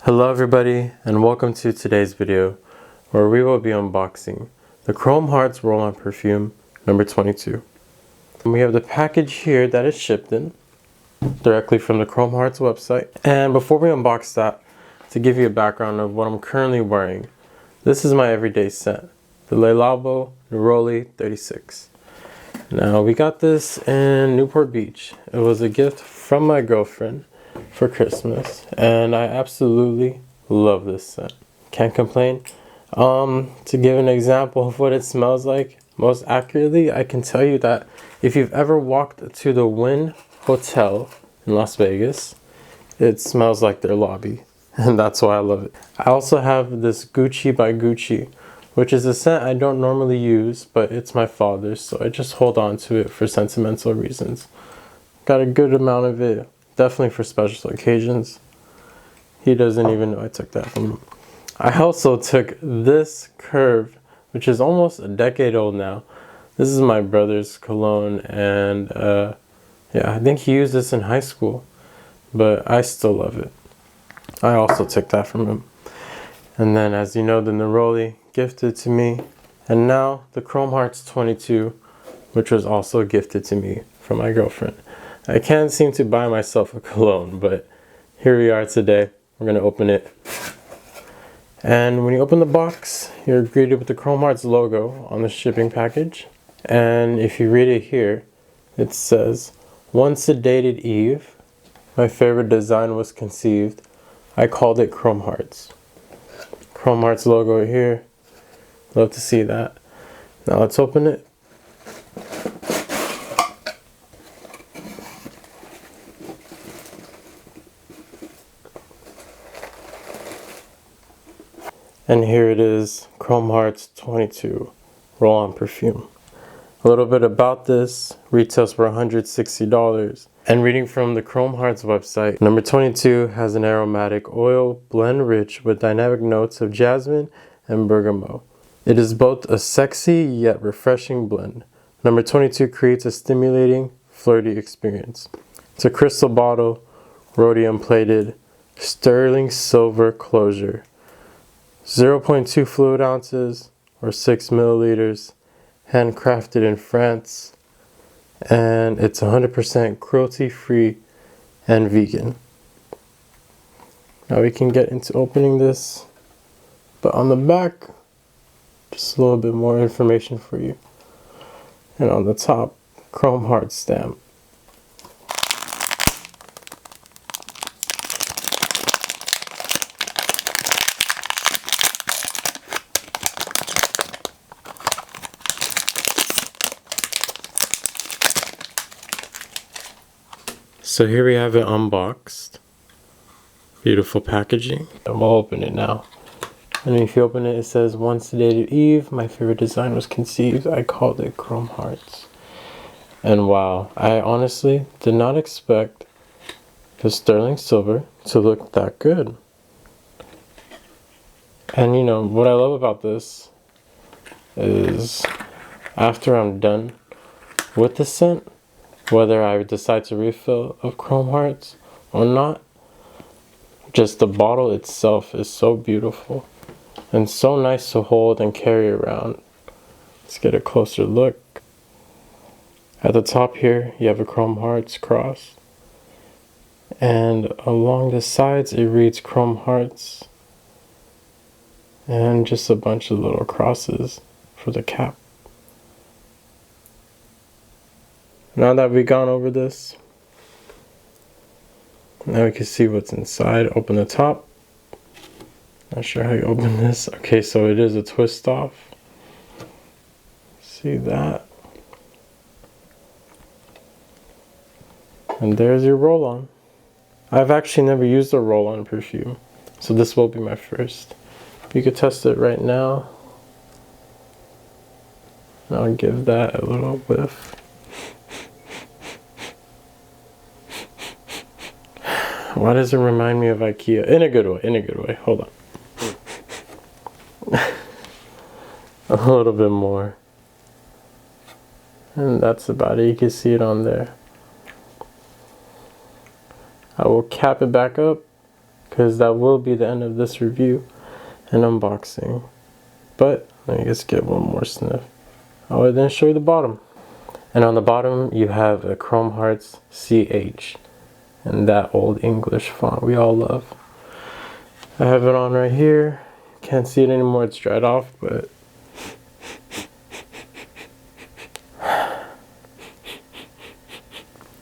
Hello everybody, and welcome to today's video where we will be unboxing the Chrome Hearts Roll-On Perfume number 22. And we have the package here that is shipped in directly from the Chrome Hearts website. And before we unbox that, to give you a background of what I'm currently wearing, this is my everyday scent, the Le Labo Neroli 36. Now we got this in Newport Beach. It was a gift from my girlfriend for Christmas, and I absolutely love this scent. Can't complain. To give an example of what it smells like most accurately, I can tell you that if you've ever walked to the Wynn Hotel in Las Vegas, it smells like their lobby, and that's why I love it. I also have this Gucci by Gucci, which is a scent I don't normally use, but it's my father's, so I just hold on to it for sentimental reasons. Got a good amount of it, definitely for special occasions. He doesn't even know I took that from him. I also took this Curve, which is almost a decade old now. This is my brother's cologne, and yeah, I think he used this in high school, but I still love it. I also took that from him. And then, as you know, the Neroli gifted to me, and now the Chrome Hearts 22, which was also gifted to me from my girlfriend. I can't seem to buy myself a cologne, but here we are today. We're gonna open it. And when you open the box, you're greeted with the Chrome Hearts logo on the shipping package. And if you read it here, it says, "Once sedated Eve, my favorite design was conceived. I called it Chrome Hearts." Chrome Hearts logo here. Love to see that. Now let's open it. And here it is, Chrome Hearts 22 Roll-On Perfume. A little bit about this, retails for $160. And reading from the Chrome Hearts website, number 22 has an aromatic oil blend rich with dynamic notes of jasmine and bergamot. It is both a sexy yet refreshing blend. Number 22 creates a stimulating, flirty experience. It's a crystal bottle, rhodium plated, sterling silver closure. 0.2 fluid ounces or 6 milliliters, handcrafted in France, and it's 100% cruelty free and vegan. Now we can get into opening this, but on the back, just a little bit more information for you. And on the top, Chrome Hearts stamp. So here we have it unboxed. Beautiful packaging. And we'll open it now. And if you open it, it says, "Once sedated Eve, my favorite design was conceived. I called it Chrome Hearts." And wow, I honestly did not expect the sterling silver to look that good. And you know, what I love about this is after I'm done with the scent, whether I decide to refill of Chrome Hearts or not, just the bottle itself is so beautiful and so nice to hold and carry around. Let's get a closer look. At the top here, you have a Chrome Hearts cross, and along the sides it reads Chrome Hearts, and just a bunch of little crosses for the cap. Now that we've gone over this, now we can see what's inside. Open the top. Not sure how you open this. Okay, so it is a twist off. See that? And there's your roll-on. I've actually never used a roll-on perfume, so this will be my first. You could test it right now. And I'll give that a little whiff. Why does it remind me of IKEA? In a good way, in a good way. Hold on. A little bit more. And that's about it. You can see it on there. I will cap it back up because that will be the end of this review and unboxing. But let me just get one more sniff. I will then show you the bottom. And on the bottom you have a Chrome Hearts CH and that old English font we all love. I have it on right here. Can't see it anymore, it's dried off, but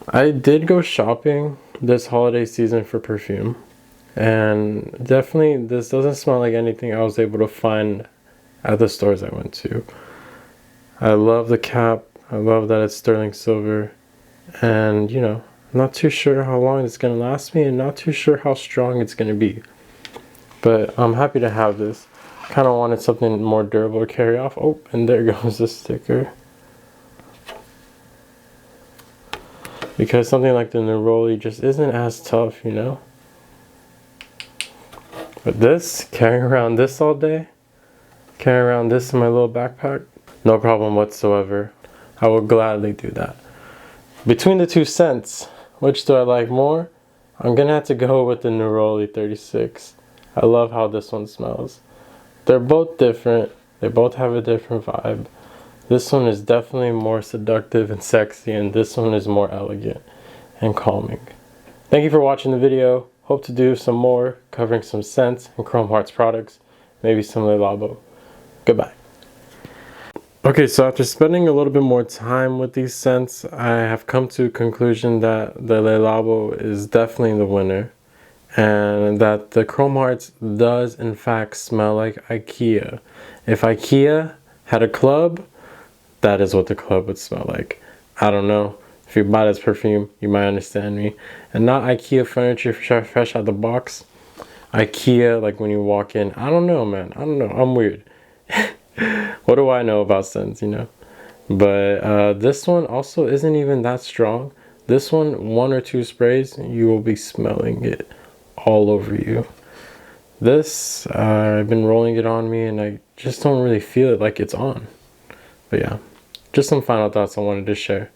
I did go shopping this holiday season for perfume, and definitely this doesn't smell like anything I was able to find at the stores I went to. I love the cap, I love that it's sterling silver, and you know, I'm not too sure how long it's gonna last me and not too sure how strong it's gonna be. But I'm happy to have this. Kind of wanted something more durable to carry off. Oh, and there goes the sticker. Because something like the Neroli just isn't as tough, you know? But this, carrying around this all day, carrying around this in my little backpack, no problem whatsoever. I will gladly do that. Between the two scents, which do I like more? I'm gonna have to go with the Neroli 36. I love how this one smells. They're both different. They both have a different vibe. This one is definitely more seductive and sexy, and this one is more elegant and calming. Thank you for watching the video. Hope to do some more covering some scents and Chrome Hearts products, maybe some Le Labo. Goodbye. Okay, so after spending a little bit more time with these scents, I have come to a conclusion that the Le Labo is definitely the winner, and that the Chrome Hearts does in fact smell like IKEA. If IKEA had a club, that is what the club would smell like. I don't know. If you buy this perfume, you might understand me. And not IKEA furniture fresh out the box. IKEA, like when you walk in. I don't know, man. I don't know. I'm weird. What do I know about scents, you know? But this one also isn't even that strong. This one or two sprays, you will be smelling it all over you. This, I've been rolling it on me and I just don't really feel it like it's on. But yeah, just some final thoughts I wanted to share.